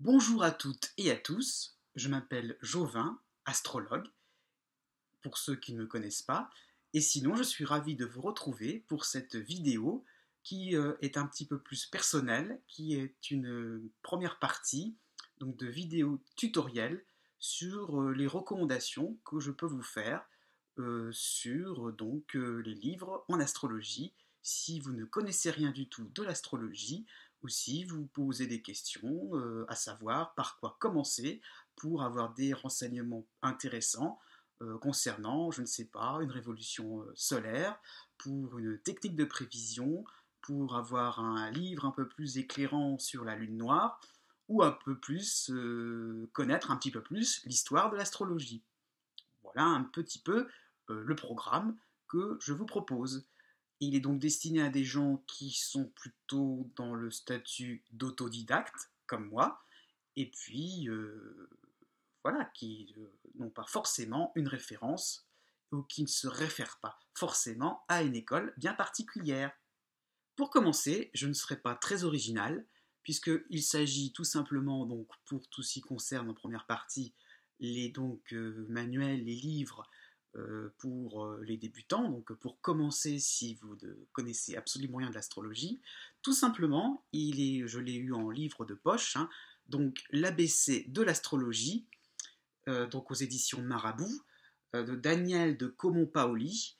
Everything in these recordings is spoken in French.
Bonjour à toutes et à tous, je m'appelle Jovin, astrologue, pour ceux qui ne me connaissent pas, et sinon je suis ravi de vous retrouver pour cette vidéo qui est un petit peu plus personnelle, qui est une première partie donc de vidéo tutoriel sur les recommandations que je peux vous faire sur les livres en astrologie. Si vous ne connaissez rien du tout de l'astrologie, ou si vous posez des questions, à savoir par quoi commencer pour avoir des renseignements intéressants concernant, je ne sais pas, une révolution solaire, pour une technique de prévision, pour avoir un livre un peu plus éclairant sur la lune noire, ou un peu plus connaître un petit peu plus l'histoire de l'astrologie. Voilà un petit peu le programme que je vous propose. Il est donc destiné à des gens qui sont plutôt dans le statut d'autodidacte, comme moi, et puis voilà, qui n'ont pas forcément une référence ou qui ne se réfèrent pas forcément à une école bien particulière. Pour commencer, je ne serai pas très original, puisqu'il s'agit tout simplement, donc, pour tout ce qui concerne en première partie, les manuels, les livres pour les débutants, donc pour commencer si vous ne connaissez absolument rien de l'astrologie. Tout simplement, je l'ai eu en livre de poche, hein, donc l'ABC de l'astrologie, donc aux éditions Marabout, de Daniel de Comont-Paoli.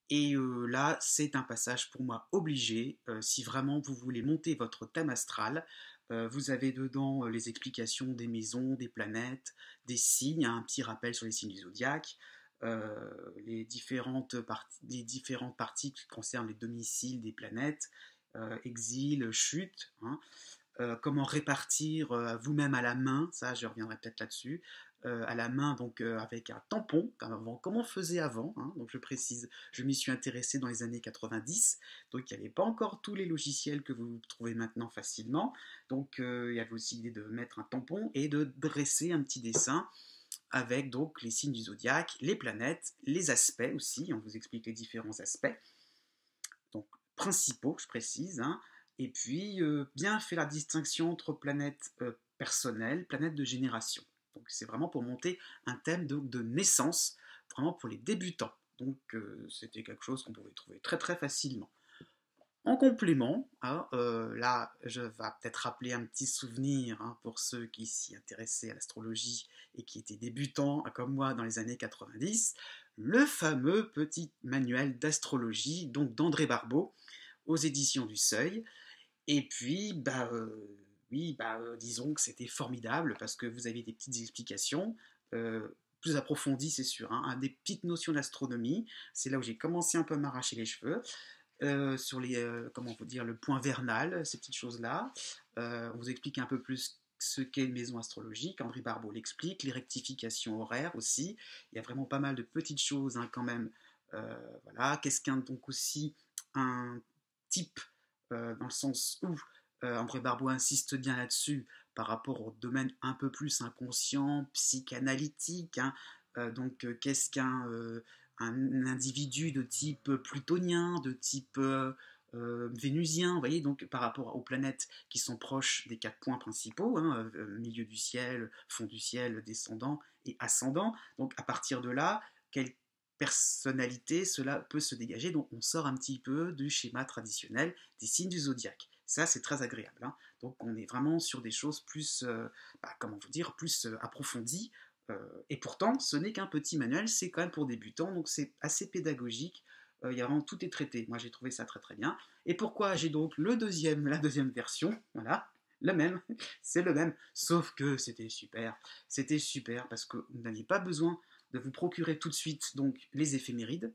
Et là, c'est un passage pour moi obligé. Si vraiment vous voulez monter votre thème astral, vous avez dedans les explications des maisons, des planètes, des signes, hein, un petit rappel sur les signes du zodiaque, les différentes parties qui concernent les domiciles des planètes, exil, chute, hein, comment répartir vous-même à la main, ça je reviendrai peut-être là-dessus, à la main donc avec un tampon, comment on faisait avant, hein, donc je précise, je m'y suis intéressé dans les années 90, donc il n'y avait pas encore tous les logiciels que vous trouvez maintenant facilement, donc il y avait aussi l'idée de mettre un tampon et de dresser un petit dessin avec donc les signes du zodiaque, les planètes, les aspects aussi, on vous explique les différents aspects, donc principaux, je précise, hein, et puis bien fait la distinction entre planètes personnelles, planètes de génération. Donc c'est vraiment pour monter un thème de naissance, vraiment pour les débutants. Donc c'était quelque chose qu'on pouvait trouver très très facilement. En complément, hein, là je vais peut-être rappeler un petit souvenir hein, pour ceux qui s'y intéressaient à l'astrologie et qui étaient débutants comme moi dans les années 90, le fameux petit manuel d'astrologie donc d'André Barbeau aux éditions du Seuil. Et puis, oui, disons que c'était formidable parce que vous aviez des petites explications. Plus approfondies, c'est sûr, hein, des petites notions d'astronomie. C'est là où j'ai commencé un peu à m'arracher les cheveux. Sur comment vous dire, le point vernal, ces petites choses-là. On vous explique un peu plus ce qu'est une maison astrologique. André Barbeau l'explique, les rectifications horaires aussi. Il y a vraiment pas mal de petites choses hein, quand même. Voilà. Qu'est-ce qu'un donc aussi un type dans le sens où André Barbeau insiste bien là-dessus par rapport au domaine un peu plus inconscient, psychanalytique. Hein. Qu'est-ce qu'un un individu de type plutonien, de type vénusien, vous voyez, donc par rapport aux planètes qui sont proches des quatre points principaux, hein, milieu du ciel, fond du ciel, descendant et ascendant. Donc à partir de là, quelle personnalité cela peut se dégager. Donc on sort un petit peu du schéma traditionnel des signes du zodiaque. Ça, c'est très agréable. Hein. Donc on est vraiment sur des choses plus, comment vous dire, plus approfondies, et pourtant, ce n'est qu'un petit manuel, c'est quand même pour débutants, donc c'est assez pédagogique. Il y a vraiment tout est traité. Moi, j'ai trouvé ça très très bien. Et pourquoi j'ai donc la deuxième version, voilà, le même, c'est le même, sauf que c'était super parce que vous n'aviez pas besoin de vous procurer tout de suite donc les éphémérides,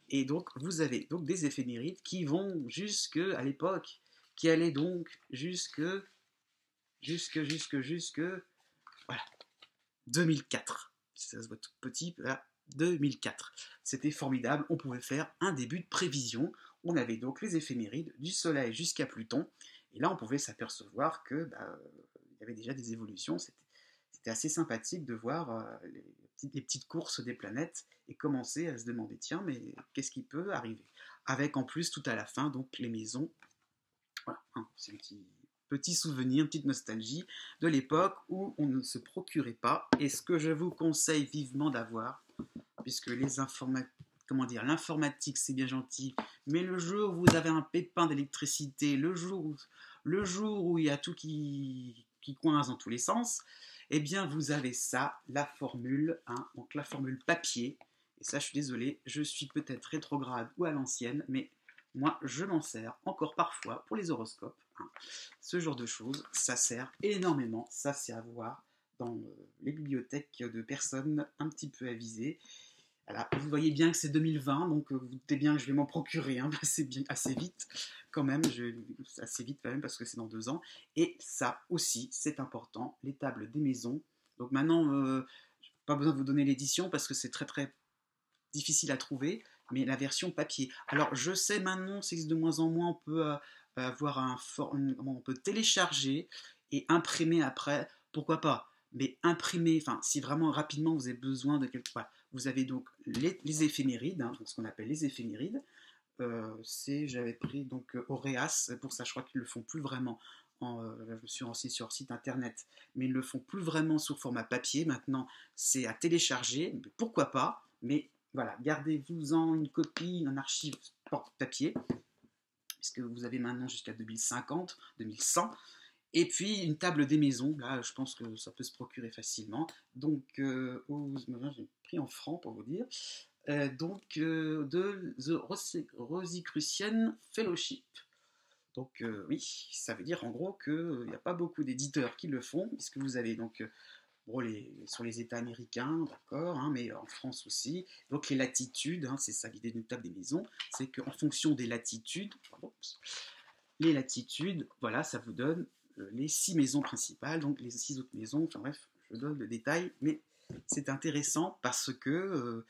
et donc vous avez donc des éphémérides qui vont jusque à l'époque, qui allaient donc jusque, voilà, 2004. Ça se voit tout petit, là, 2004. C'était formidable, on pouvait faire un début de prévision. On avait donc les éphémérides du Soleil jusqu'à Pluton, et là on pouvait s'apercevoir que il y avait déjà des évolutions. C'était assez sympathique de voir les petites courses des planètes et commencer à se demander tiens, mais qu'est-ce qui peut arriver? Avec en plus tout à la fin donc les maisons. Voilà, hein, c'est un petit souvenir, une petite nostalgie de l'époque où on ne se procurait pas. Et ce que je vous conseille vivement d'avoir, puisque l'informatique c'est bien gentil, mais le jour où vous avez un pépin d'électricité, le jour où il y a tout qui coince dans tous les sens, eh bien vous avez ça, la formule, hein, donc la formule papier. Et ça, je suis désolé, je suis peut-être rétrograde ou à l'ancienne, mais moi, je m'en sers encore parfois pour les horoscopes, hein. Ce genre de choses, ça sert énormément, ça c'est à voir dans les bibliothèques de personnes un petit peu avisées. Voilà, vous voyez bien que c'est 2020, donc vous doutez bien que je vais m'en procurer assez vite quand même, assez vite quand même parce que c'est dans 2 ans. Et ça aussi, c'est important, les tables des maisons. Donc maintenant, pas besoin de vous donner l'édition parce que c'est très très difficile à trouver, mais la version papier. Alors je sais maintenant, c'est de moins en moins, on peut avoir on peut télécharger et imprimer après, pourquoi pas. Mais imprimer, enfin si vraiment rapidement vous avez besoin de quelque chose, vous avez donc les éphémérides, hein, donc ce qu'on appelle les éphémérides. J'avais pris donc Auréas, pour ça je crois qu'ils le font plus vraiment. Je me suis renseigné sur leur site internet, mais ils ne le font plus vraiment sous format papier. Maintenant, c'est à télécharger, mais pourquoi pas. Mais voilà, gardez-vous-en une copie, un archive papier, puisque vous avez maintenant jusqu'à 2050, 2100. Et puis une table des maisons, là je pense que ça peut se procurer facilement. Donc, j'ai pris en francs pour vous dire. De The Rosicrucian Fellowship. Donc oui, ça veut dire en gros qu'il n'y a pas beaucoup d'éditeurs qui le font, puisque vous avez donc sur les États américains, d'accord, hein, mais en France aussi. Donc les latitudes, hein, c'est ça l'idée d'une table des maisons, c'est qu'en fonction des latitudes, voilà, ça vous donne les 6 maisons principales, donc les 6 autres maisons, enfin bref, je donne le détail, mais c'est intéressant parce que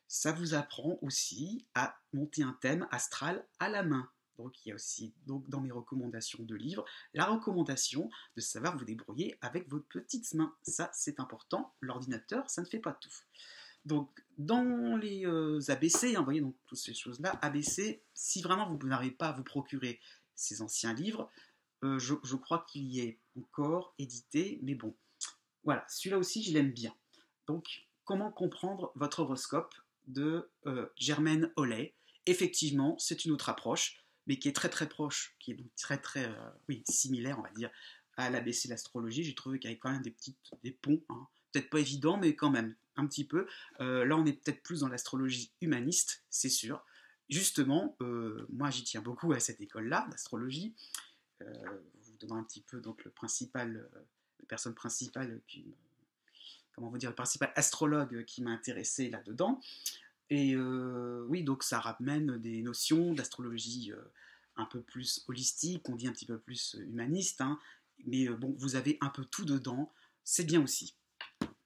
ça vous apprend aussi à monter un thème astral à la main. Donc il y a aussi dans mes recommandations de livres, la recommandation de savoir vous débrouiller avec vos petites mains. Ça c'est important, l'ordinateur ça ne fait pas tout. Donc dans les ABC, hein, vous voyez donc toutes ces choses-là, ABC, si vraiment vous n'arrivez pas à vous procurer ces anciens livres, je crois qu'il y est encore édité, mais bon, voilà, celui-là aussi je l'aime bien. Donc comment comprendre votre horoscope de Germaine Hollet. Effectivement, c'est une autre approche, mais qui est très très proche, qui est donc très très similaire, on va dire, à l'ABC de l'astrologie. J'ai trouvé qu'il y avait quand même des ponts, hein. Peut-être pas évident, mais quand même un petit peu. Là, on est peut-être plus dans l'astrologie humaniste, c'est sûr. Justement, moi j'y tiens beaucoup à cette école-là d'astrologie. Vous donnant un petit peu donc la personne principale le principal astrologue qui m'a intéressé là-dedans. Et oui, donc ça ramène des notions d'astrologie un peu plus holistique, on dit un petit peu plus humaniste, hein, mais bon, vous avez un peu tout dedans, c'est bien aussi.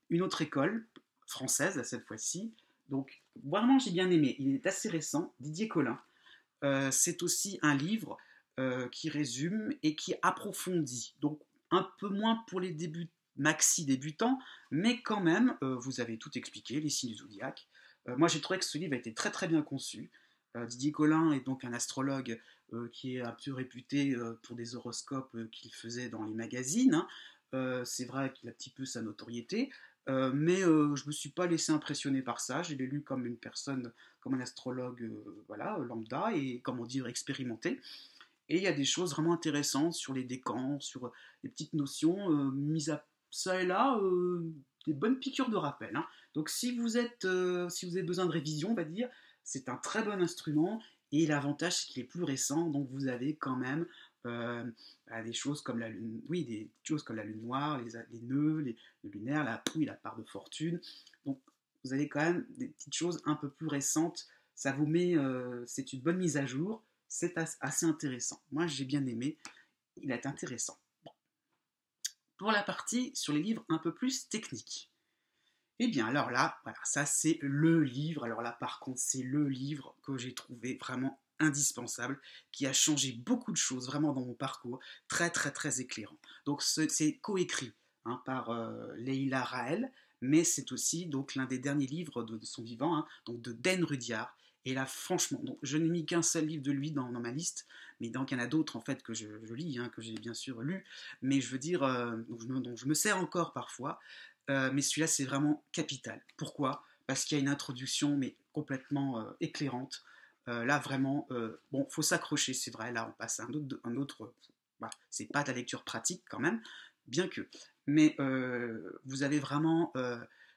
Une autre école, française cette fois-ci, donc vraiment j'ai bien aimé, il est assez récent, Didier Colin. C'est aussi un livre qui résume et qui approfondit, donc un peu moins pour les maxi débutants, mais quand même, vous avez tout expliqué, les signes du zodiaque. Moi, j'ai trouvé que ce livre a été très très bien conçu. Didier Colin est donc un astrologue qui est un peu réputé pour des horoscopes qu'il faisait dans les magazines, hein. C'est vrai qu'il a un petit peu sa notoriété, mais je ne me suis pas laissé impressionner par ça. Je l'ai lu comme une personne, comme un astrologue voilà, lambda et comment dire expérimenté. Et il y a des choses vraiment intéressantes sur les décans, sur des petites notions mises à ça et là, des bonnes piqûres de rappel, hein. Donc si vous avez besoin de révision, on va dire, c'est un très bon instrument. Et l'avantage, c'est qu'il est plus récent, donc vous avez quand même des choses comme la lune, oui, des choses comme la lune noire, les nœuds, le lunaire, la part de fortune. Donc vous avez quand même des petites choses un peu plus récentes. Ça vous met, c'est une bonne mise à jour. C'est assez intéressant. Moi, j'ai bien aimé. Il est intéressant. Bon. Pour la partie sur les livres un peu plus techniques. Eh bien, alors là, voilà, ça c'est le livre. Alors là, par contre, c'est le livre que j'ai trouvé vraiment indispensable, qui a changé beaucoup de choses vraiment dans mon parcours, très très très éclairant. Donc c'est coécrit hein, par Leila Raël, mais c'est aussi donc l'un des derniers livres de son vivant, hein, donc de Dan Rudyard. Et là, franchement, donc, je n'ai mis qu'un seul livre de lui dans ma liste, mais donc il y en a d'autres en fait que je lis, hein, que j'ai bien sûr lu, mais je veux dire, donc je me sers encore parfois, mais celui-là c'est vraiment capital. Pourquoi? Parce qu'il y a une introduction mais complètement éclairante. Là vraiment, bon, faut s'accrocher, c'est vrai. Là, on passe à un autre bah, c'est pas de la lecture pratique quand même, bien que. Mais vous avez vraiment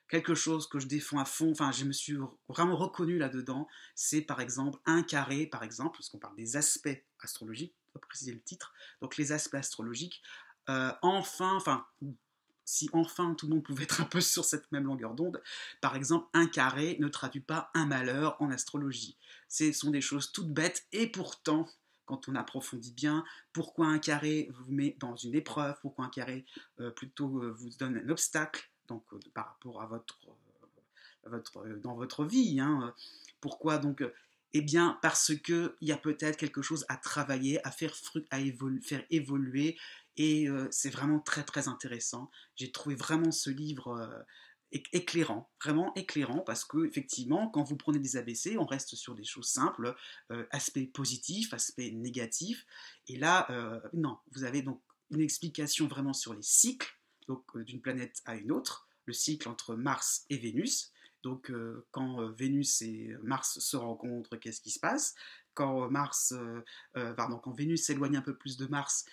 quelque chose que je défends à fond. Enfin, je me suis vraiment reconnu là-dedans. C'est par exemple un carré, par exemple, parce qu'on parle des aspects astrologiques, on va préciser le titre. Donc les aspects astrologiques. Enfin, si enfin tout le monde pouvait être un peu sur cette même longueur d'onde, par exemple, un carré ne traduit pas un malheur en astrologie. Ce sont des choses toutes bêtes, et pourtant, quand on approfondit bien, pourquoi un carré vous met dans une épreuve, pourquoi un carré plutôt vous donne un obstacle, donc par rapport à dans votre vie, hein. Pourquoi donc eh bien, parce qu'il y a peut-être quelque chose à travailler, à faire évoluer, et c'est vraiment très très intéressant. J'ai trouvé vraiment ce livre éclairant, vraiment éclairant, parce que effectivement, quand vous prenez des ABC, on reste sur des choses simples, aspect positif, aspect négatif, et là, non, vous avez donc une explication vraiment sur les cycles, donc d'une planète à une autre, le cycle entre Mars et Vénus. Donc, quand Vénus et Mars se rencontrent, qu'est-ce qui se passe? Quand Vénus s'éloigne un peu plus de Mars,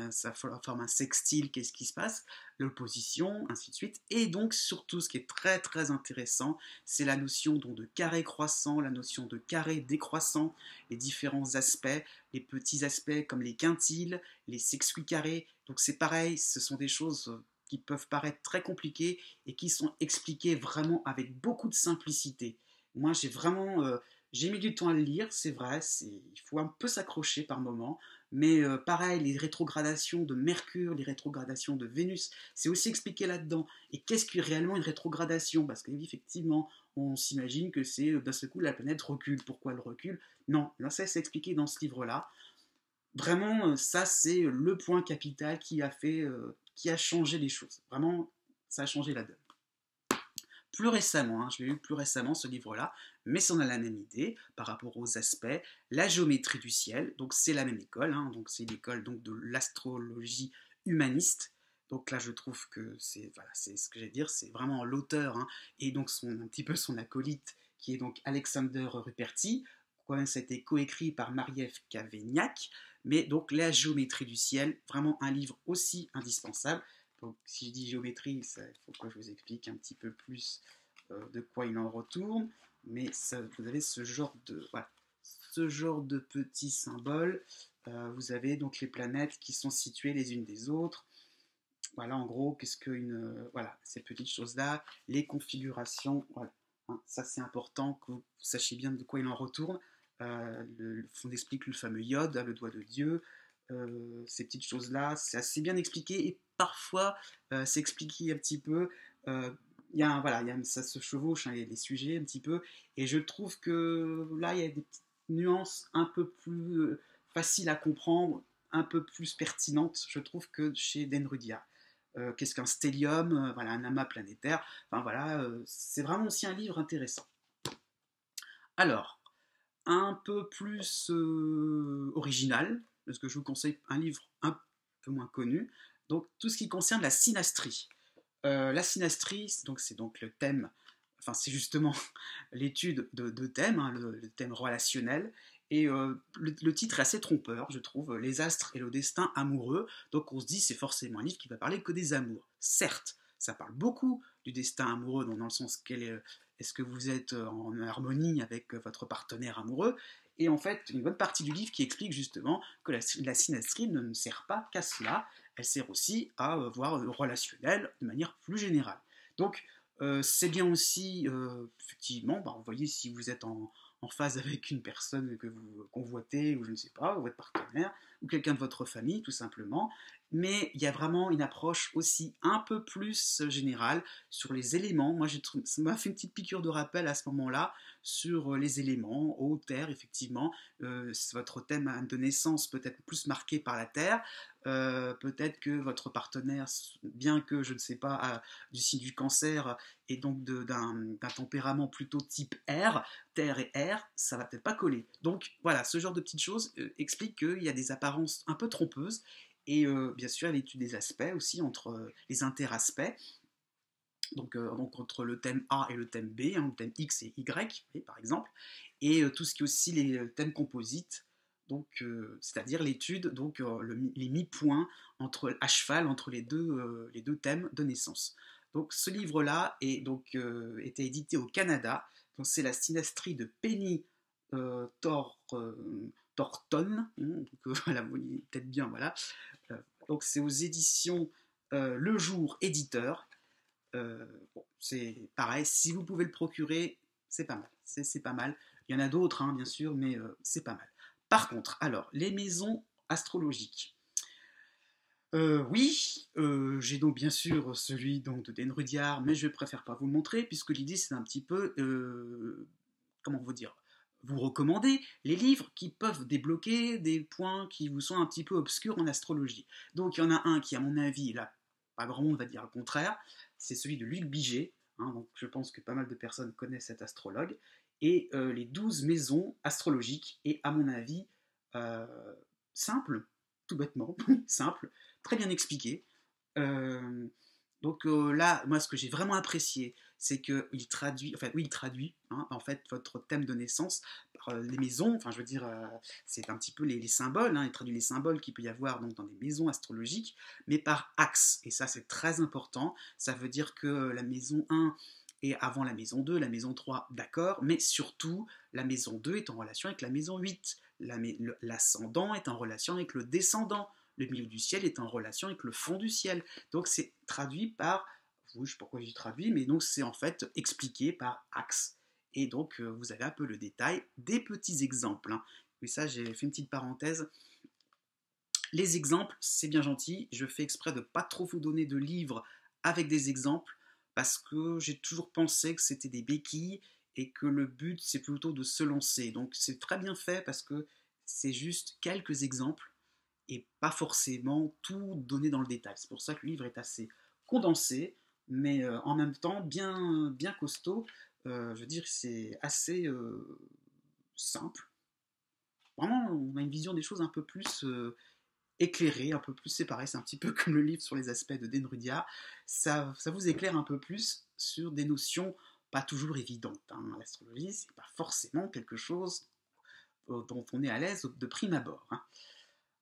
ça forme un sextile, qu'est-ce qui se passe? L'opposition, ainsi de suite. Et donc, surtout, ce qui est très très intéressant, c'est la notion donc, de carré croissant, la notion de carré décroissant, les différents aspects, les petits aspects comme les quintiles, les sextucarrés. Donc, c'est pareil, ce sont des choses qui peuvent paraître très compliquées et qui sont expliquées vraiment avec beaucoup de simplicité. Moi, j'ai mis du temps à le lire, c'est vrai, il faut un peu s'accrocher par moment, mais pareil, les rétrogradations de Mercure, les rétrogradations de Vénus, c'est aussi expliqué là-dedans. Et qu'est-ce qu'est réellement une rétrogradation? Parce qu'effectivement, on s'imagine que c'est d'un seul coup la planète recule. Pourquoi elle recule? Non, là, ça c'est expliqué dans ce livre-là. Vraiment, ça c'est le point capital qui a changé les choses. Vraiment, ça a changé la donne. Plus récemment, hein, je l'ai lu plus récemment ce livre-là, mais ça en a la même idée par rapport aux aspects, la géométrie du ciel, donc c'est la même école, hein, donc c'est l'école donc de l'astrologie humaniste. Donc là, je trouve que c'est ce que j'allais dire, c'est vraiment l'auteur, hein, et donc un petit peu son acolyte, qui est donc Alexander Ruperti. Quand même, ça a été coécrit par Marie-Ève Cavaignac, mais donc la géométrie du ciel, vraiment un livre aussi indispensable. Donc, si je dis géométrie, il faut que je vous explique un petit peu plus de quoi il en retourne. Mais vous avez ce genre de petits symboles. Vous avez donc les planètes qui sont situées les unes des autres. Voilà, en gros, voilà, ces petites choses-là, les configurations. Voilà. Hein, ça, c'est important que vous sachiez bien de quoi il en retourne. On explique le fameux iode, le doigt de Dieu. Ces petites choses-là, c'est assez bien expliqué, et parfois c'est expliqué un petit peu. Ça se chevauche, hein, les sujets un petit peu, et je trouve que là il y a des petites nuances un peu plus faciles à comprendre, un peu plus pertinentes, je trouve, que chez Denrudia. Qu'est-ce qu'un stellium, voilà, un amas planétaire, enfin voilà, c'est vraiment aussi un livre intéressant. Alors, un peu plus original, parce que je vous conseille un livre un peu moins connu, donc tout ce qui concerne la synastrie. La synastrie, donc c'est donc le thème, enfin c'est justement l'étude de thèmes, hein, le thème relationnel, et le titre est assez trompeur, je trouve, les astres et le destin amoureux, donc on se dit c'est forcément un livre qui va parler que des amours. Certes, ça parle beaucoup du destin amoureux, dans le sens est-ce que vous êtes en harmonie avec votre partenaire amoureux, et en fait une bonne partie du livre qui explique justement que la synastrie ne sert pas qu'à cela, elle sert aussi à voir le relationnel de manière plus générale. Donc c'est bien aussi, effectivement, vous voyez si vous êtes en phase avec une personne que vous convoitez, ou je ne sais pas, ou votre partenaire, ou quelqu'un de votre famille, tout simplement. Mais il y a vraiment une approche aussi un peu plus générale sur les éléments. Moi, ça m'a fait une petite piqûre de rappel à ce moment-là sur les éléments, eau, terre, effectivement. Votre thème de naissance peut être plus marqué par la terre. Peut-être que votre partenaire, bien que, je ne sais pas, du signe du cancer et donc d'un tempérament plutôt type air, terre et air, ça va peut-être pas coller. Donc voilà, ce genre de petites choses explique qu'il y a des apparences un peu trompeuses et bien sûr l'étude des aspects aussi entre les interaspects. Donc entre le thème A et le thème B, le thème X et Y, par exemple, et tout ce qui est aussi les thèmes composites, c'est-à-dire l'étude, les mi-points à cheval entre les deux thèmes de naissance. Donc ce livre-là était édité au Canada, donc c'est la synastrie de Penny Thornton, voilà, vous voyez peut-être bien, voilà. Donc c'est aux éditions Le Jour éditeur. C'est pareil, si vous pouvez le procurer, c'est pas mal. C'est pas mal. Il y en a d'autres, bien sûr, mais c'est pas mal. Par contre, alors, les maisons astrologiques. Oui, j'ai donc bien sûr celui donc, de Den Rudyard, mais je préfère pas vous le montrer, puisque l'idée c'est un petit peu, comment vous dire, vous recommander les livres qui peuvent débloquer des points qui vous sont un petit peu obscurs en astrologie. Donc il y en a un qui, à mon avis, là, pas grand monde va dire le contraire, c'est celui de Luc Biget, donc je pense que pas mal de personnes connaissent cet astrologue, et les 12 maisons astrologiques, et à mon avis, euh, simple, tout bêtement, simple, très bien expliqué. Euh, là, moi, ce que j'ai vraiment apprécié, c'est qu'il traduit, enfin, oui, il traduit, en fait, votre thème de naissance par les maisons, enfin, je veux dire, c'est un petit peu les symboles, il traduit les symboles qu'il peut y avoir donc, dans des maisons astrologiques, mais par axe, et ça, c'est très important, ça veut dire que la maison 1 est avant la maison 2, la maison 3, d'accord, mais surtout, la maison 2 est en relation avec la maison 8, l'ascendant est en relation avec le descendant, le milieu du ciel est en relation avec le fond du ciel. Donc c'est traduit par, je ne sais pas pourquoi j'ai traduit, mais donc c'est en fait expliqué par axe. Et donc vous avez un peu le détail des petits exemples. Oui, ça j'ai fait une petite parenthèse. Les exemples, c'est bien gentil. Je fais exprès de ne pas trop vous donner de livres avec des exemples parce que j'ai toujours pensé que c'était des béquilles et que le but c'est plutôt de se lancer. Donc c'est très bien fait parce que c'est juste quelques exemples et pas forcément tout donné dans le détail. C'est pour ça que le livre est assez condensé, mais en même temps bien, bien costaud. Je veux dire, c'est assez simple. Vraiment, on a une vision des choses un peu plus éclairée, un peu plus séparée. C'est un petit peu comme le livre sur les aspects de Den Rudyard. Ça vous éclaire un peu plus sur des notions pas toujours évidentes. L'astrologie, c'est pas forcément quelque chose dont on est à l'aise de prime abord.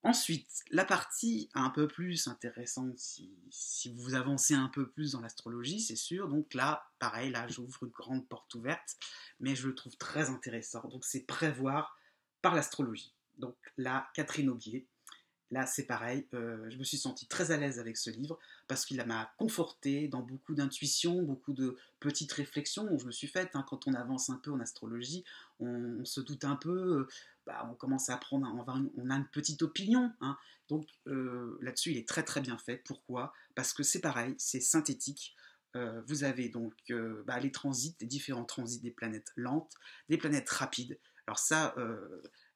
Ensuite, la partie un peu plus intéressante, si vous avancez un peu plus dans l'astrologie, c'est sûr. Donc là, pareil, là, j'ouvre une grande porte ouverte, mais je le trouve très intéressant. Donc c'est prévoir par l'astrologie. Donc là, Catherine Aubier, là, c'est pareil, je me suis senti très à l'aise avec ce livre parce qu'il m'a conforté dans beaucoup d'intuitions, beaucoup de petites réflexions dont je me suis faites. Quand on avance un peu en astrologie, on se doute un peu, on commence à prendre, on a une petite opinion. Donc là-dessus, il est très très bien fait. Pourquoi? Parce que c'est pareil, c'est synthétique. Vous avez donc les transits, les différents transits des planètes lentes, des planètes rapides. Alors ça,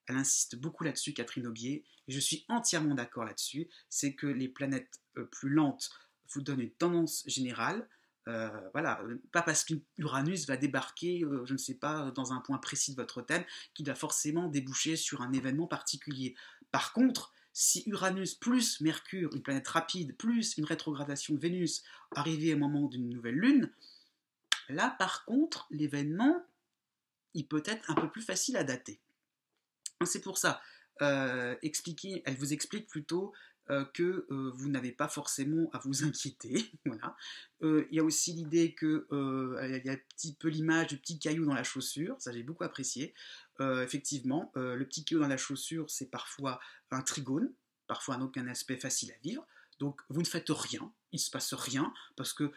elle insiste beaucoup là-dessus, Catherine Aubier, et je suis entièrement d'accord là-dessus. C'est que les planètes plus lentes vous donnent une tendance générale. Voilà, pas parce qu'Uranus va débarquer, je ne sais pas, dans un point précis de votre thème, qu'il va forcément déboucher sur un événement particulier. Par contre, si Uranus plus Mercure, une planète rapide, plus une rétrogradation de Vénus, arrivait au moment d'une nouvelle lune, là par contre, l'événement, il peut être un peu plus facile à dater. C'est pour ça, elle vous explique plutôt que vous n'avez pas forcément à vous inquiéter. Voilà. Il y a aussi l'idée qu'il y a un petit peu l'image du petit caillou dans la chaussure, ça j'ai beaucoup apprécié. Effectivement, le petit caillou dans la chaussure, c'est parfois un trigone, parfois donc un aspect facile à vivre. Donc vous ne faites rien, il ne se passe rien, parce que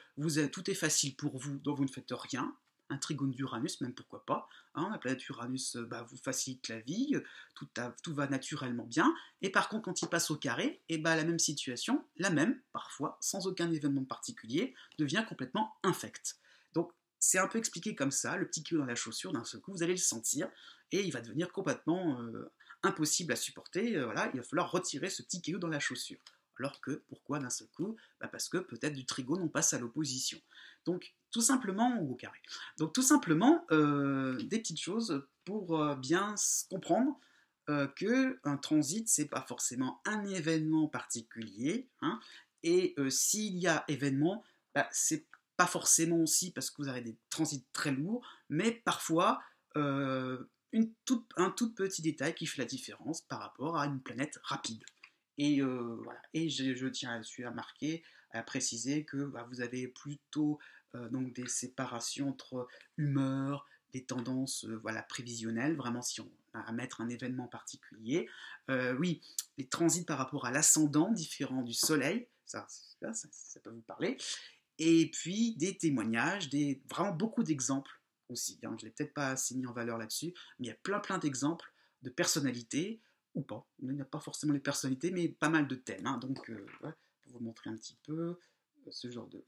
tout est facile pour vous, donc vous ne faites rien. un trigone d'Uranus, même pourquoi pas. Hein, la planète Uranus vous facilite la vie, tout va naturellement bien. Et par contre, quand il passe au carré, et la même situation, la même, parfois, sans aucun événement particulier, devient complètement infecte. Donc, c'est un peu expliqué comme ça, le petit caillou dans la chaussure, d'un seul coup, vous allez le sentir, et il va devenir complètement impossible à supporter. Voilà, il va falloir retirer ce petit caillou dans la chaussure. Alors que, pourquoi d'un seul coup? Parce que peut-être du trigone, on passe à l'opposition. Donc, tout simplement, ou au carré. Donc, tout simplement, des petites choses pour bien comprendre qu'un transit, c'est pas forcément un événement particulier. Hein, et s'il y a événement, c'est pas forcément aussi parce que vous avez des transits très lourds, mais parfois un tout petit détail qui fait la différence par rapport à une planète rapide. Et voilà. Et je tiens à marquer, à préciser que vous avez plutôt donc des séparations entre humeur, des tendances prévisionnelles, vraiment si on a à mettre un événement particulier. Oui, les transits par rapport à l'ascendant différent du Soleil, ça peut vous parler. Et puis des témoignages, vraiment beaucoup d'exemples aussi. Hein. Je ne l'ai peut-être pas assez mis en valeur là-dessus, mais il y a plein d'exemples de personnalités, ou pas. Il n'y a pas forcément les personnalités, mais pas mal de thèmes. Hein. Donc, pour vous montrer un petit peu ce genre de...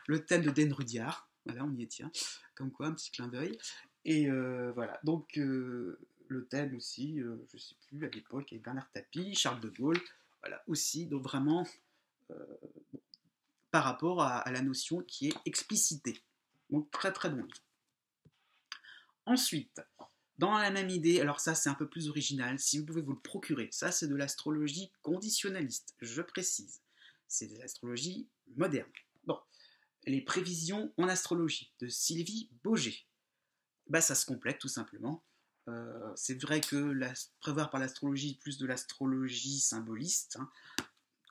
le thème de Den Rudyard, voilà, on y est, tiens. Comme quoi, un petit clin d'œil. Et voilà, donc le thème aussi, je ne sais plus, à l'époque, avec Bernard Tapie, Charles de Gaulle, voilà, aussi, donc vraiment... par rapport à la notion qui est explicitée. Donc très bon livre. Ensuite, dans la même idée, alors ça c'est un peu plus original, si vous pouvez vous le procurer, ça c'est de l'astrologie conditionnaliste, je précise. C'est de l'astrologie moderne. Bon, les prévisions en astrologie de Sylvie Boger. Ça se complète tout simplement. C'est vrai que prévoir par l'astrologie plus de l'astrologie symboliste, hein,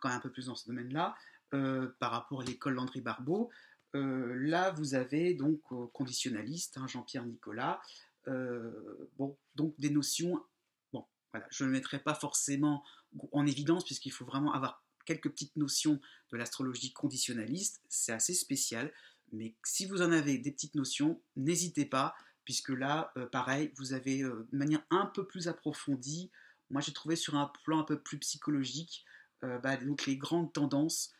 quand même un peu plus dans ce domaine-là, par rapport à l'école d'André Barbeau. Là, vous avez donc conditionnaliste, hein, Jean-Pierre Nicolas. Donc des notions. Bon, voilà, je ne mettrai pas forcément en évidence puisqu'il faut vraiment avoir quelques petites notions de l'astrologie conditionnaliste. C'est assez spécial, mais si vous en avez des petites notions, n'hésitez pas, puisque là, pareil, vous avez de manière un peu plus approfondie. Moi, j'ai trouvé sur un plan un peu plus psychologique donc les grandes tendances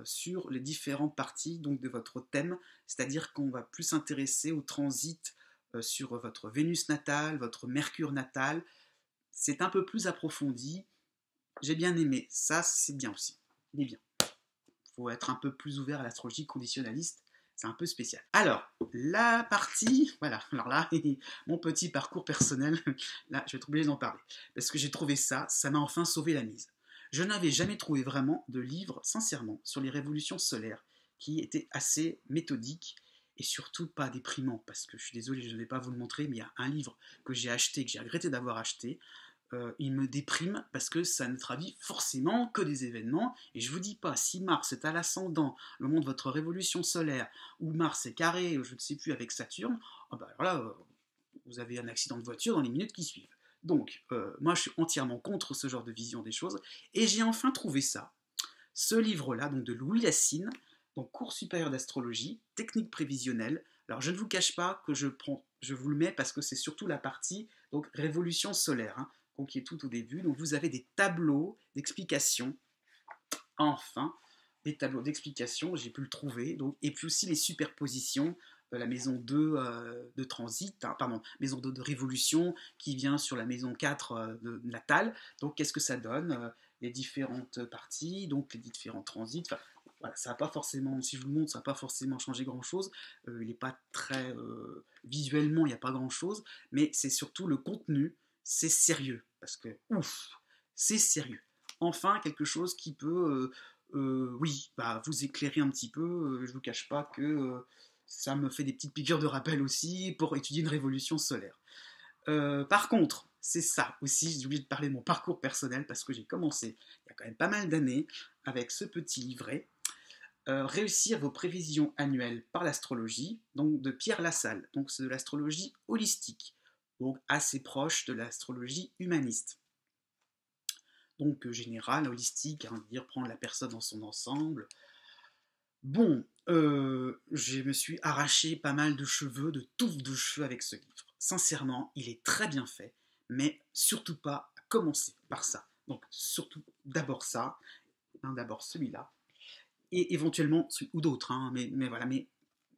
sur les différentes parties donc, de votre thème, c'est-à-dire qu'on va plus s'intéresser au transit sur votre Vénus natale, votre Mercure natal. C'est un peu plus approfondi. J'ai bien aimé. Ça, c'est bien aussi. Il est bien. Il faut être un peu plus ouvert à l'astrologie conditionnaliste. C'est un peu spécial. Alors, la partie... Voilà, alors là, mon petit parcours personnel, là, je vais être obligé d'en parler. Parce que j'ai trouvé ça m'a enfin sauvé la mise. Je n'avais jamais trouvé vraiment de livre, sincèrement, sur les révolutions solaires, qui était assez méthodique et surtout pas déprimant, parce que je suis désolé, je ne vais pas vous le montrer, mais il y a un livre que j'ai acheté, que j'ai regretté d'avoir acheté, il me déprime parce que ça ne traduit forcément que des événements, et je vous dis pas, si Mars est à l'ascendant, le moment de votre révolution solaire, ou Mars est carré, je ne sais plus, avec Saturne, alors là, vous avez un accident de voiture dans les minutes qui suivent. Donc, moi, je suis entièrement contre ce genre de vision des choses. Et j'ai enfin trouvé ça. Ce livre-là, donc de Louis Lassine, donc cours supérieur d'astrologie, technique prévisionnelle. Alors, je ne vous cache pas que je vous le mets parce que c'est surtout la partie donc révolution solaire, hein, donc qui est tout au début. Donc, vous avez des tableaux d'explication. Enfin, des tableaux d'explication, j'ai pu le trouver. Donc, et puis aussi les superpositions la maison 2 de transit, hein, pardon, maison 2 de révolution qui vient sur la maison 4 de natale. Donc qu'est-ce que ça donne les différentes parties, donc les différents transits. Enfin, voilà, ça n'a pas forcément, si je vous le montre, ça n'a pas forcément changé grand-chose. Il n'est pas très... visuellement, il n'y a pas grand-chose, mais c'est surtout le contenu, c'est sérieux. Parce que, ouf, c'est sérieux. Enfin, quelque chose qui peut... oui, vous éclairer un petit peu. Je ne vous cache pas que ça me fait des petites piqûres de rappel aussi pour étudier une révolution solaire. Par contre, c'est ça aussi, j'ai oublié de parler de mon parcours personnel parce que j'ai commencé il y a quand même pas mal d'années avec ce petit livret. Réussir vos prévisions annuelles par l'astrologie, donc de Pierre Lassalle. Donc c'est de l'astrologie holistique, donc assez proche de l'astrologie humaniste. Donc générale, holistique, hein, dire prendre la personne dans son ensemble. Bon, Je me suis arraché pas mal de cheveux, de touffes de cheveux avec ce livre. Sincèrement, il est très bien fait, mais surtout pas à commencer par ça. Donc surtout d'abord ça, hein, d'abord celui-là, et éventuellement ou d'autres, hein, mais voilà, mais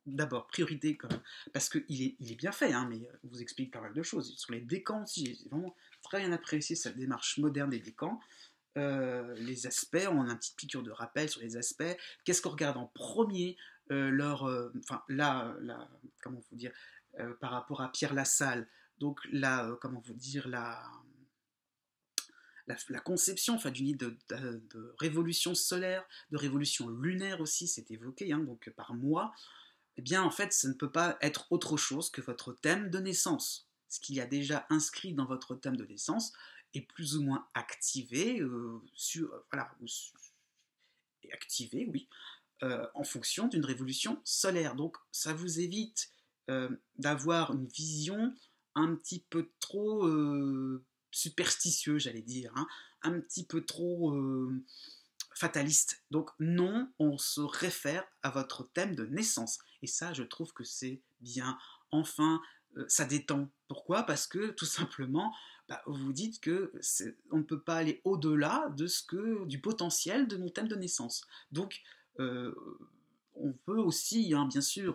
d'abord priorité quand même, parce qu'il est bien fait, hein, mais il vous explique pas mal de choses. Sur les décans aussi, j'ai vraiment très bien apprécié cette démarche moderne des décans. Les aspects, on a une petite piqûre de rappel sur les aspects. Qu'est-ce qu'on regarde en premier enfin là, comment vous dire, par rapport à Pierre Lassalle, donc là, comment vous dire, la conception enfin, d'une idée de révolution solaire, de révolution lunaire aussi, c'est évoqué, hein, donc par mois, eh bien en fait, ça ne peut pas être autre chose que votre thème de naissance. Ce qu'il y a déjà inscrit dans votre thème de naissance est plus ou moins activé, voilà, activé, oui, en fonction d'une révolution solaire. Donc ça vous évite d'avoir une vision un petit peu trop superstitieuse, j'allais dire, hein, un petit peu trop fataliste. Donc non, on se réfère à votre thème de naissance. Et ça, je trouve que c'est bien. Enfin, ça détend. Pourquoi? Parce que tout simplement, bah, vous dites que on ne peut pas aller au-delà du potentiel de mon thème de naissance. Donc, euh, on peut aussi, hein, bien sûr,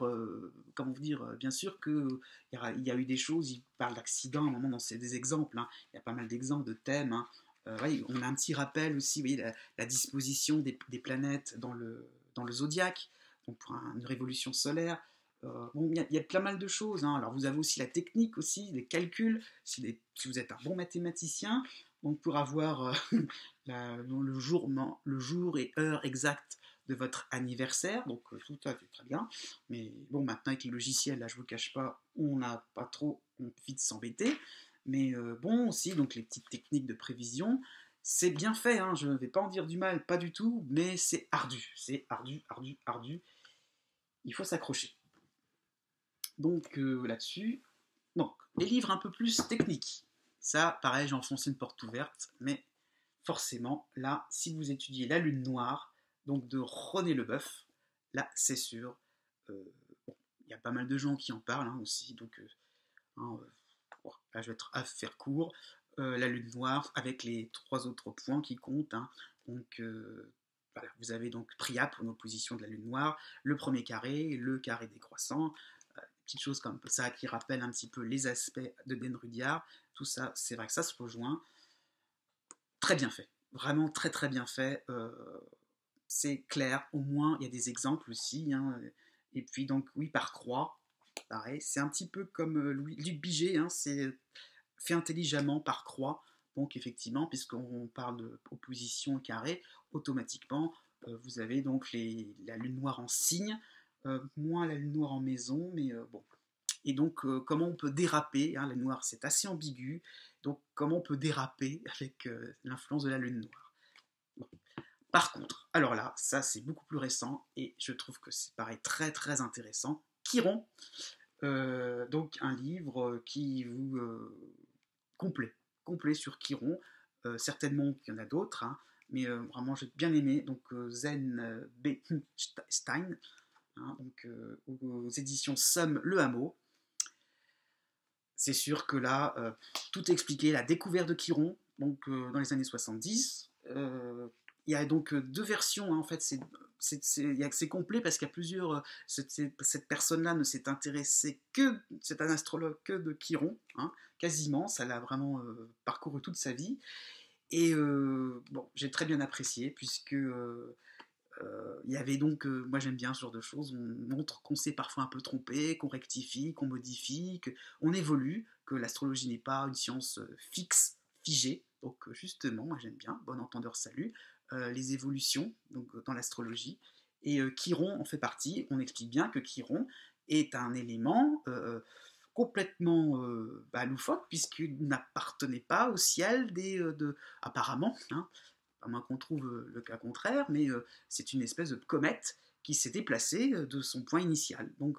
comment vous dire, bien sûr qu'il y a eu des choses, il parle d'accidents à un moment dans des exemples, hein, il y a pas mal d'exemples de thèmes, hein. Ouais, on a un petit rappel aussi, vous voyez, la disposition des planètes dans le zodiaque, donc pour une révolution solaire. Bon, il y a plein mal de choses, hein. Alors vous avez aussi la technique aussi, les calculs, si vous êtes un bon mathématicien, donc pour avoir le jour et heure exacte de votre anniversaire, donc tout à fait très bien. Mais bon, maintenant avec les logiciels, là je vous cache pas, on n'a pas trop envie de s'embêter. Mais bon aussi, donc les petites techniques de prévision, c'est bien fait, hein, je ne vais pas en dire du mal, pas du tout, mais c'est ardu, ardu, ardu. Il faut s'accrocher. Donc là-dessus, donc les livres un peu plus techniques, ça, pareil, j'ai enfoncé une porte ouverte, mais forcément, là, si vous étudiez La Lune Noire, donc de René Leboeuf, là, c'est sûr, euh, bon, il y a pas mal de gens qui en parlent hein, aussi, donc hein, bon, là, je vais être à faire court. La Lune Noire avec les trois autres points qui comptent, hein. Donc, voilà, vous avez donc Priap en opposition de la Lune Noire, le premier carré, le carré décroissant, petites choses comme ça qui rappellent un petit peu les aspects de Den Rudyard. Tout ça, c'est vrai que ça se rejoint. Très bien fait, vraiment très très bien fait. C'est clair, au moins il y a des exemples aussi, hein. Et puis donc oui, par croix, pareil, c'est un petit peu comme Luc Biget, hein, c'est fait intelligemment par croix. Donc effectivement, puisqu'on parle d'opposition carré, automatiquement, vous avez donc la lune noire en signe, moins la lune noire en maison, mais bon. Et donc, comment on peut déraper, hein, la lune noire, c'est assez ambigu, donc comment on peut déraper avec l'influence de la lune noire. Bon. Par contre, alors là, ça c'est beaucoup plus récent, et je trouve que c'est pareil très très intéressant. Chiron, donc un livre qui vous complet, complet sur Chiron. Certainement qu'il y en a d'autres, hein, mais vraiment j'ai bien aimé. Donc Zen B. Stein, hein, donc, aux éditions Somme Le Hameau. C'est sûr que là, tout est expliqué, la découverte de Chiron, donc dans les années 70. Il y a donc deux versions, hein, en fait, c'est complet parce qu'il y a plusieurs. Cette personne-là ne s'est intéressée que, c'est un astrologue que de Chiron, hein, quasiment, ça l'a vraiment parcouru toute sa vie. Et bon, j'ai très bien apprécié puisque il y avait donc, moi j'aime bien ce genre de choses, on montre qu'on s'est parfois un peu trompé, qu'on rectifie, qu'on modifie, qu'on évolue, que l'astrologie n'est pas une science fixe, figée. Donc justement, moi j'aime bien, bon entendeur salut, les évolutions donc, dans l'astrologie. Et Chiron en fait partie, on explique bien que Chiron est un élément complètement loufoque, puisqu'il n'appartenait pas au ciel apparemment, hein, à moins qu'on trouve le cas contraire, mais c'est une espèce de comète qui s'est déplacée de son point initial. Donc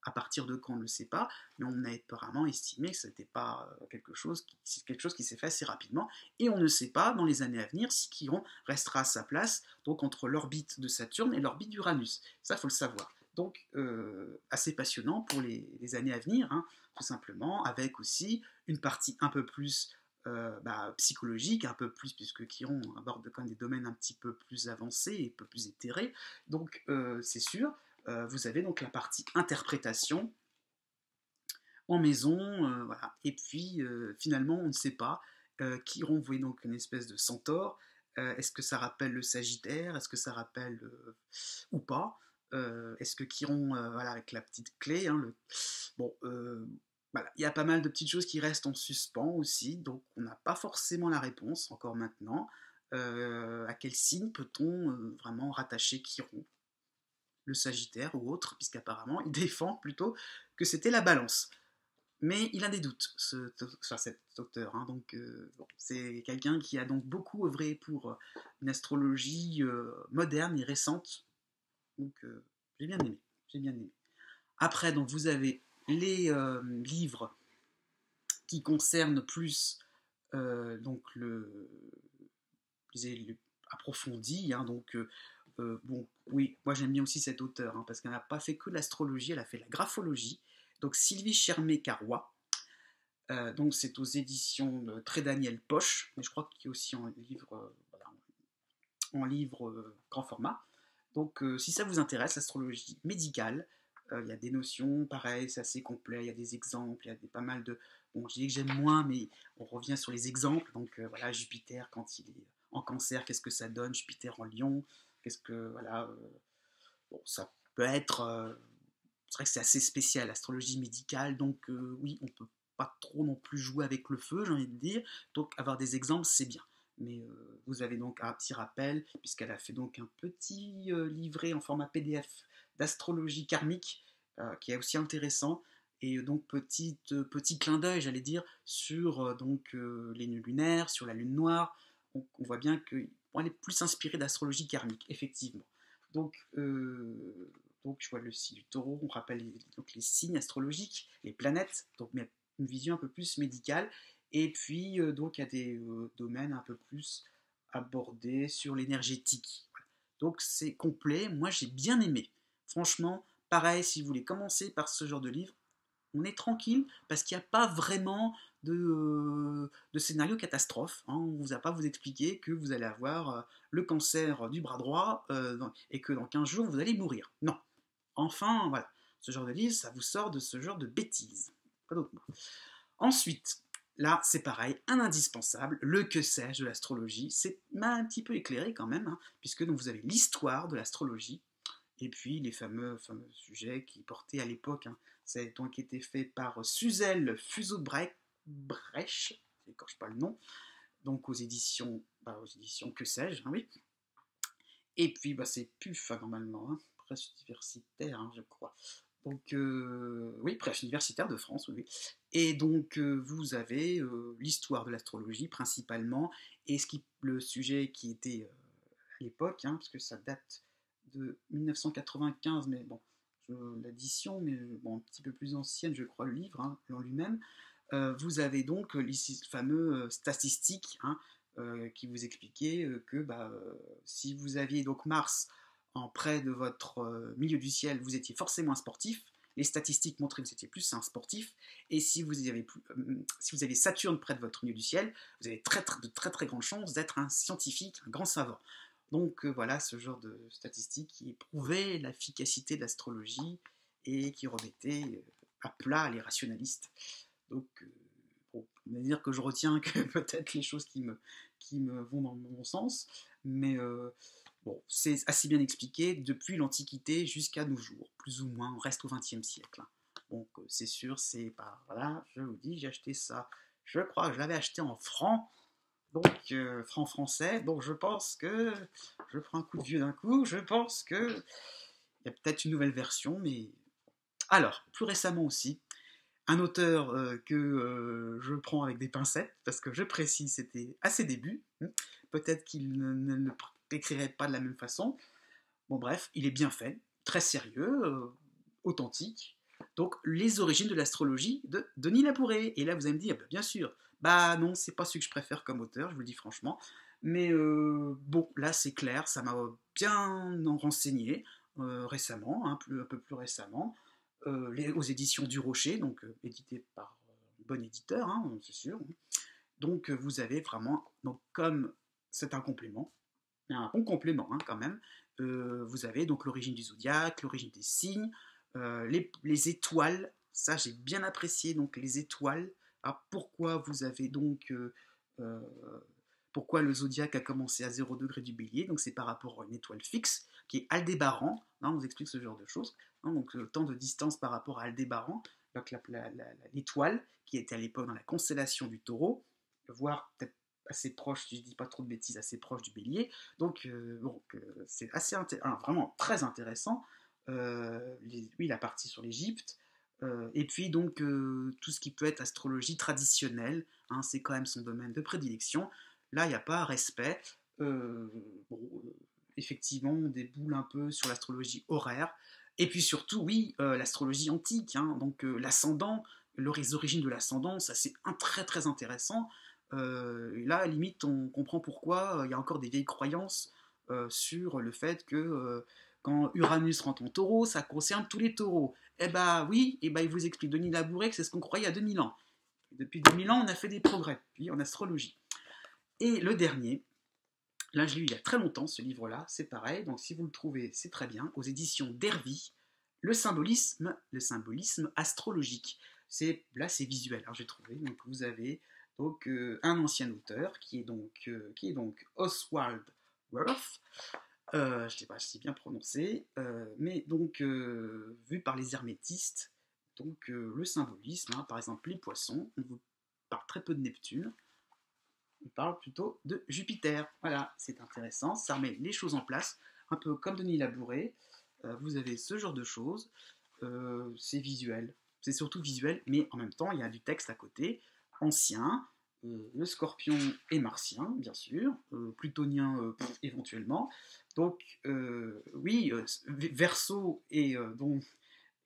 À partir de quand, on ne le sait pas, mais on a apparemment estimé que c'était pas quelque chose qui s'est fait assez rapidement, et on ne sait pas dans les années à venir si Chiron restera à sa place, donc entre l'orbite de Saturne et l'orbite d'Uranus. Ça, faut le savoir. Donc, assez passionnant pour les années à venir, hein, tout simplement, avec aussi une partie un peu plus psychologique, un peu plus, puisque Chiron aborde quand même des domaines un petit peu plus avancés et un peu plus éthérés. Donc, c'est sûr, vous avez donc la partie interprétation en maison, voilà. Et puis, finalement, on ne sait pas. Chiron, vous voyez donc une espèce de centaure. Est-ce que ça rappelle le Sagittaire? Est-ce que ça rappelle ou pas? Est-ce que Chiron, voilà, avec la petite clé, hein, bon, voilà, il y a pas mal de petites choses qui restent en suspens aussi, donc on n'a pas forcément la réponse encore maintenant. À quel signe peut-on vraiment rattacher Chiron, le Sagittaire ou autre, puisqu'apparemment il défend plutôt que c'était la Balance. Mais il a des doutes, cet auteur. Hein, donc, bon, c'est quelqu'un qui a donc beaucoup œuvré pour une astrologie moderne et récente. Donc, j'ai bien aimé. J'ai bien aimé. Après, donc, vous avez les livres qui concernent plus donc le approfondi. Hein, donc, bon, oui, moi j'aime bien aussi cet auteur, hein, parce qu'elle n'a pas fait que l'astrologie, elle a fait la graphologie. Donc, Sylvie Chermé-Carrois. Donc c'est aux éditions de Très Daniel Poche, mais je crois qu'il y a aussi en livre, voilà, en livre grand format. Donc si ça vous intéresse, l'astrologie médicale, il y a des notions, pareil, c'est assez complet, il y a des exemples, il y a pas mal de... Bon, je dis que j'aime moins, mais on revient sur les exemples. Donc voilà, Jupiter, quand il est en cancer, qu'est-ce que ça donne? Jupiter en lion, qu'est-ce que... Voilà, bon, ça peut être... c'est vrai que c'est assez spécial, l'astrologie médicale, donc oui, on peut pas trop non plus jouer avec le feu, j'ai envie de dire. Donc avoir des exemples, c'est bien. Mais vous avez donc un petit rappel, puisqu'elle a fait donc un petit livret en format PDF d'astrologie karmique, qui est aussi intéressant. Et donc petit clin d'œil, j'allais dire, sur les nœuds lunaires, sur la lune noire. On voit bien qu'elle est plus inspirée d'astrologie karmique, effectivement. Donc, donc je vois le signe du taureau, on rappelle donc les signes astrologiques, les planètes, donc mais une vision un peu plus médicale. Et puis donc il y a des domaines un peu plus abordés sur l'énergétique. Voilà. Donc c'est complet, moi j'ai bien aimé. Franchement, pareil, si vous voulez commencer par ce genre de livre, on est tranquille parce qu'il n'y a pas vraiment de scénario catastrophe. Hein. On ne vous a pas vous expliquer que vous allez avoir le cancer du bras droit et que dans 15 jours vous allez mourir. Non. Enfin, voilà. Ce genre de livre, ça vous sort de ce genre de bêtises. Pas d'autre mot. Ensuite, là, c'est pareil, un indispensable, le que sais-je de l'astrologie. C'est m'a un petit peu éclairé quand même, hein, puisque donc, vous avez l'histoire de l'astrologie, et puis les fameux sujets qui portaient à l'époque. Hein, c'est donc été fait par Suzel Fuso-Brecht, j'écorche pas le nom, donc aux éditions que sais-je, hein, oui. Et puis c'est PUF hein, normalement, hein, presse universitaire, hein, je crois. Donc oui, presse universitaire de France, oui. Et donc vous avez l'histoire de l'astrologie principalement, et le sujet qui était à l'époque, hein, parce que ça date de 1995, mais bon, l'édition, mais bon, un petit peu plus ancienne, je crois, le livre hein, en lui-même. Vous avez donc les fameux statistiques hein, qui vous expliquaient que si vous aviez donc Mars en près de votre milieu du ciel, vous étiez forcément un sportif. Les statistiques montraient que vous étiez plus un sportif. Et si vous avez Saturne près de votre milieu du ciel, vous avez de très très grandes chances d'être un scientifique, un grand savant. Donc voilà ce genre de statistiques qui prouvaient l'efficacité de l'astrologie et qui remettaient à plat les rationalistes. Donc bon, on va dire que je retiens que peut-être les choses qui me vont dans le bon sens, mais bon, c'est assez bien expliqué depuis l'Antiquité jusqu'à nos jours, plus ou moins, on reste au XXe siècle. Hein. Donc c'est sûr, c'est pas... Voilà, je vous dis, j'ai acheté ça, je crois que je l'avais acheté en francs, donc francs français, donc je pense que je prends un coup de vieux d'un coup, je pense que il y a peut-être une nouvelle version, mais... Alors, plus récemment aussi, un auteur que je prends avec des pincettes, parce que je précise, c'était à ses débuts. Hein. Peut-être qu'il ne l'écrirait pas de la même façon. Bon bref, il est bien fait, très sérieux, authentique. Donc, les origines de l'astrologie de Denis Labouré. Et là, vous allez me dire, bah, bien sûr, bah non, c'est pas celui que je préfère comme auteur, je vous le dis franchement. Mais bon, là, c'est clair, ça m'a bien renseigné récemment, un peu plus récemment, aux éditions du Rocher, donc édité par un bon éditeur, hein, c'est sûr. Donc, vous avez vraiment, donc, comme c'est un complément, un bon complément quand même. Vous avez donc l'origine du zodiaque, l'origine des signes, les étoiles. Ça, j'ai bien apprécié donc les étoiles. Alors, pourquoi vous avez donc euh, pourquoi le zodiaque a commencé à 0 degré du bélier. Donc c'est par rapport à une étoile fixe qui est Aldébaran. On vous explique ce genre de choses. Donc le temps de distance par rapport à Aldébaran, donc l'étoile qui était à l'époque dans la constellation du Taureau, voire peut-être assez proche, si je dis pas trop de bêtises, assez proche du bélier. Donc, c'est assez vraiment très intéressant. Oui, la partie sur l'Égypte. Et puis donc tout ce qui peut être astrologie traditionnelle, c'est quand même son domaine de prédilection. Là, il n'y a pas respect. Euh, bon, effectivement, on déboule un peu sur l'astrologie horaire. Et puis surtout, oui, l'astrologie antique, donc l'ascendant, les origines de l'ascendant, ça c'est très très intéressant. Là, limite, on comprend pourquoi il y a encore des vieilles croyances sur le fait que quand Uranus rentre en taureau, ça concerne tous les taureaux. Eh bah oui, et bah il vous explique Denis Labouré que c'est ce qu'on croyait il y a 2000 ans. Depuis 2000 ans, on a fait des progrès, puis en astrologie. Et le dernier, là je l'ai lu il y a très longtemps ce livre-là, c'est pareil, donc si vous le trouvez, c'est très bien, aux éditions d'Hervy, le symbolisme astrologique. Là c'est visuel, alors j'ai trouvé, donc vous avez donc un ancien auteur qui est donc Oswald Worth, je ne sais pas si c'est bien prononcé, mais donc vu par les hermétistes, donc le symbolisme, par exemple les poissons, on vous parle très peu de Neptune, on parle plutôt de Jupiter. Voilà, c'est intéressant, ça remet les choses en place, un peu comme Denis Labouré. Vous avez ce genre de choses, c'est visuel, c'est surtout visuel, mais en même temps, il y a du texte à côté, ancien, le scorpion est martien, bien sûr, plutonien éventuellement. Donc, oui, Verseau et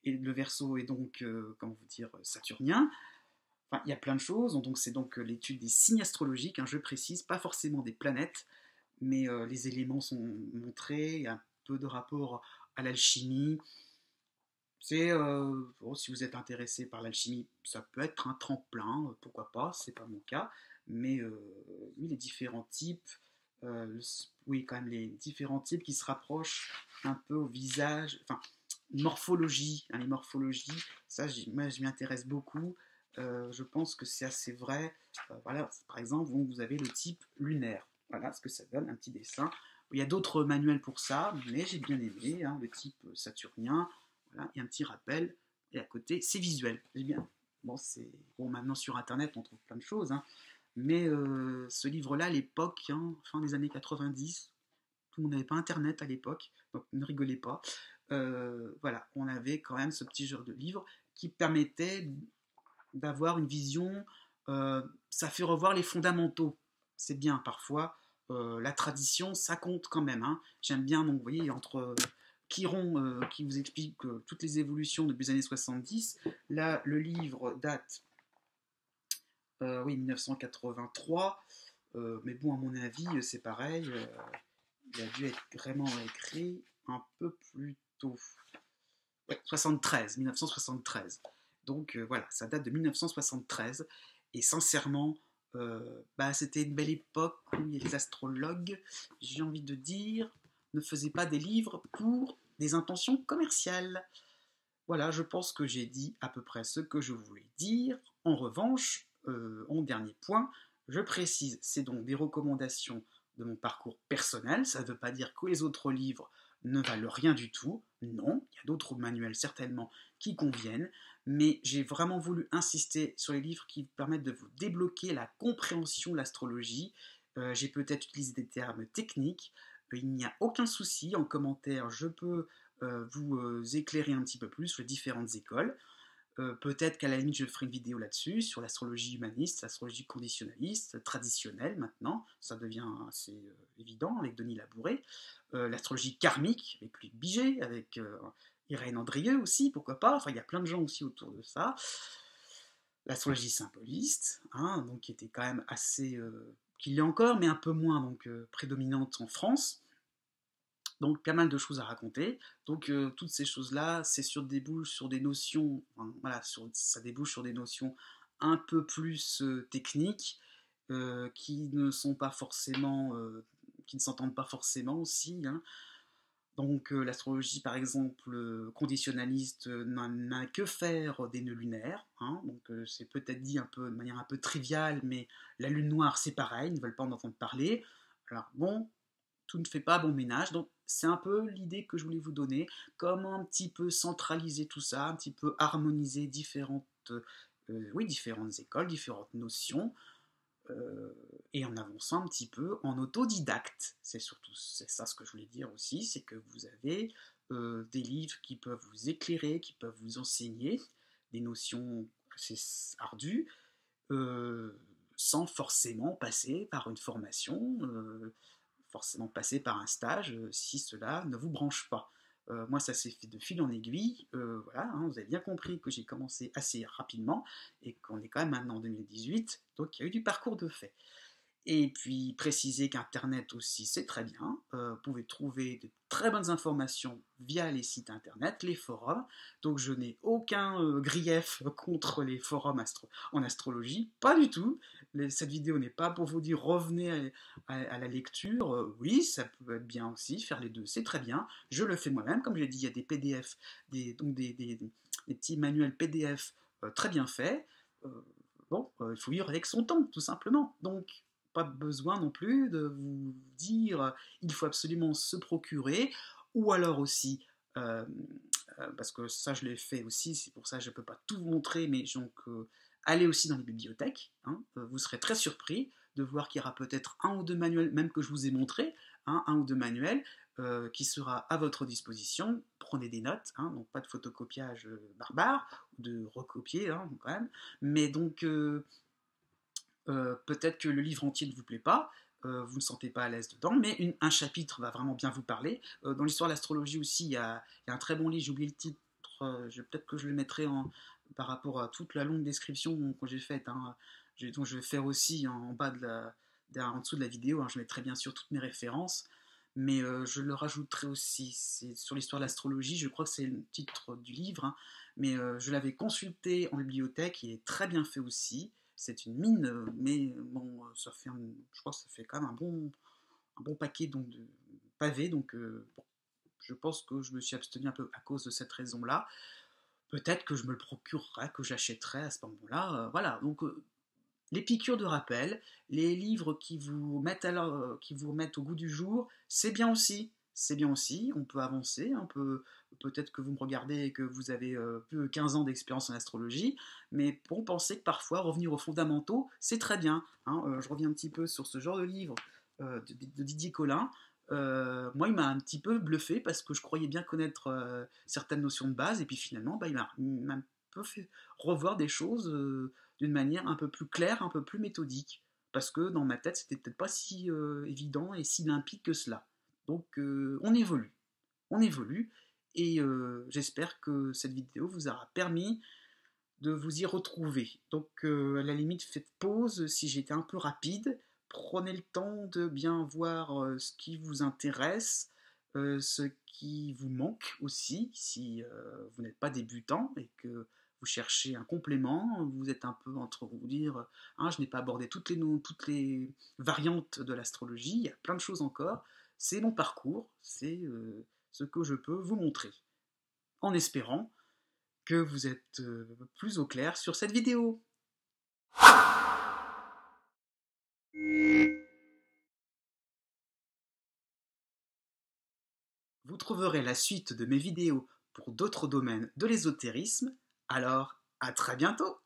le Verseau est donc, comment vous dire, saturnien. Enfin, il y a plein de choses. Donc, c'est donc l'étude des signes astrologiques, je précise, pas forcément des planètes, mais les éléments sont montrés. Il y a un peu de rapport à l'alchimie. C'est bon, si vous êtes intéressé par l'alchimie, ça peut être un tremplin, pourquoi pas, c'est pas mon cas. Mais oui, les différents types, oui, quand même les différents types qui se rapprochent un peu au visage, enfin, morphologie, les morphologies, ça, moi, je m'y intéresse beaucoup. Je pense que c'est assez vrai. Voilà, par exemple, vous avez le type lunaire. Voilà ce que ça donne, un petit dessin. Il y a d'autres manuels pour ça, mais j'ai bien aimé le type saturnien. Voilà, et un petit rappel. Et à côté, c'est visuel. J'ai bien. Bon, maintenant sur Internet, on trouve plein de choses, mais ce livre-là, à l'époque, fin des années 90, tout le monde n'avait pas Internet à l'époque, donc ne rigolez pas. Voilà, on avait quand même ce petit genre de livre qui permettait d'avoir une vision. Ça fait revoir les fondamentaux. C'est bien parfois. La tradition, ça compte quand même. J'aime bien, donc, vous voyez, entre Chiron qui vous explique toutes les évolutions depuis les années 70. Là, le livre date, oui, 1983. Mais bon, à mon avis, c'est pareil. Il a dû être vraiment écrit un peu plus tôt. Ouais, 73, 1973. Donc voilà, ça date de 1973. Et sincèrement, c'était une belle époque où les astrologues, j'ai envie de dire, ne faisaient pas des livres pour des intentions commerciales. Voilà, je pense que j'ai dit à peu près ce que je voulais dire. En revanche, en dernier point, je précise, c'est donc des recommandations de mon parcours personnel. Ça ne veut pas dire que les autres livres ne valent rien du tout. Non, il y a d'autres manuels certainement qui conviennent, mais j'ai vraiment voulu insister sur les livres qui permettent de vous débloquer la compréhension de l'astrologie. J'ai peut-être utilisé des termes techniques. Il n'y a aucun souci. En commentaire, je peux vous éclairer un petit peu plus sur les différentes écoles. Peut-être qu'à la limite, je ferai une vidéo là-dessus, sur l'astrologie humaniste, l'astrologie conditionnaliste, traditionnelle maintenant, ça devient assez évident avec Denis Labouré. L'astrologie karmique, avec Luc Biget, avec Irène Andrieux aussi, pourquoi pas, enfin il y a plein de gens aussi autour de ça. L'astrologie symboliste, hein, donc qui était quand même assez, qu'il y a encore, mais un peu moins donc prédominante en France. Donc pas mal de choses à raconter. Donc toutes ces choses-là, c'est débouche sur des notions, enfin, voilà, ça débouche sur des notions un peu plus techniques, qui ne sont pas forcément, qui ne s'entendent pas forcément aussi, hein. Donc l'astrologie, par exemple, conditionnaliste, n'a que faire des nœuds lunaires, hein. Donc c'est peut-être dit un peu, de manière un peu triviale, mais la lune noire, c'est pareil, ils ne veulent pas en entendre parler. Alors bon, tout ne fait pas bon ménage, donc c'est un peu l'idée que je voulais vous donner, comment un petit peu centraliser tout ça, un petit peu harmoniser oui, différentes écoles, différentes notions, euh, et en avançant un petit peu en autodidacte. C'est ça ce que je voulais dire aussi, c'est que vous avez des livres qui peuvent vous éclairer, qui peuvent vous enseigner des notions assez ardues, euh, sans forcément passer par une formation, forcément passer par un stage, si cela ne vous branche pas. Moi, ça s'est fait de fil en aiguille. Voilà, hein, vous avez bien compris que j'ai commencé assez rapidement et qu'on est quand même maintenant en 2018, donc il y a eu du parcours de fait. Et puis préciser qu'Internet aussi, c'est très bien. Vous pouvez trouver de très bonnes informations via les sites Internet, les forums. Donc je n'ai aucun grief contre les forums en astrologie, pas du tout. Cette vidéo n'est pas pour vous dire revenez à la lecture. Oui, ça peut être bien aussi, faire les deux, c'est très bien. Je le fais moi-même, comme je l'ai dit, il y a des PDF, donc des petits manuels PDF très bien faits. Euh, bon, il faut vivre avec son temps, tout simplement. Donc pas besoin non plus de vous dire il faut absolument se procurer, ou alors aussi, euh, parce que ça je l'ai fait aussi, c'est pour ça que je ne peux pas tout vous montrer, mais donc allez aussi dans les bibliothèques, hein, vous serez très surpris de voir qu'il y aura peut-être un ou deux manuels, même que je vous ai montré, hein, un ou deux manuels, qui sera à votre disposition. Prenez des notes, hein, donc pas de photocopiage barbare, de recopier hein, quand même, mais donc peut-être que le livre entier ne vous plaît pas, vous ne sentez pas à l'aise dedans, mais un chapitre va vraiment bien vous parler. Dans l'histoire de l'astrologie aussi, il y a un très bon livre, j'ai oublié le titre, peut-être que je le mettrai par rapport à toute la longue description que j'ai faite, hein, dont je vais faire aussi en bas en dessous de la vidéo, hein, je mettrai bien sûr toutes mes références, mais je le rajouterai aussi, c'est sur l'histoire de l'astrologie, je crois que c'est le titre du livre, hein, mais je l'avais consulté en bibliothèque, il est très bien fait aussi. C'est une mine, mais bon, je crois que ça fait quand même un bon paquet donc, de pavés, donc bon, je pense que je me suis abstenu un peu à cause de cette raison-là. Peut-être que je me le procurerai, que j'achèterai à ce moment-là. Voilà, donc les piqûres de rappel, les livres qui vous mettent au goût du jour, c'est bien aussi. C'est bien aussi, on peut avancer, peut-être que vous me regardez et que vous avez plus de 15 ans d'expérience en astrologie, mais pour penser que parfois revenir aux fondamentaux, c'est très bien, hein. Je reviens un petit peu sur ce genre de livre de Didier Colin. Moi, il m'a un petit peu bluffé parce que je croyais bien connaître certaines notions de base, et puis finalement, bah, il m'a un peu fait revoir des choses d'une manière un peu plus claire, un peu plus méthodique. Parce que dans ma tête, c'était peut-être pas si évident et si limpide que cela. Donc on évolue, et j'espère que cette vidéo vous aura permis de vous y retrouver. Donc à la limite, faites pause si j'étais un peu rapide, prenez le temps de bien voir ce qui vous intéresse, ce qui vous manque aussi, si vous n'êtes pas débutant et que vous cherchez un complément, vous êtes un peu entre vous dire hein, je n'ai pas abordé toutes les variantes de l'astrologie, il y a plein de choses encore, c'est mon parcours, c'est ce que je peux vous montrer, en espérant que vous êtes plus au clair sur cette vidéo. Vous trouverez la suite de mes vidéos pour d'autres domaines de l'ésotérisme, alors à très bientôt!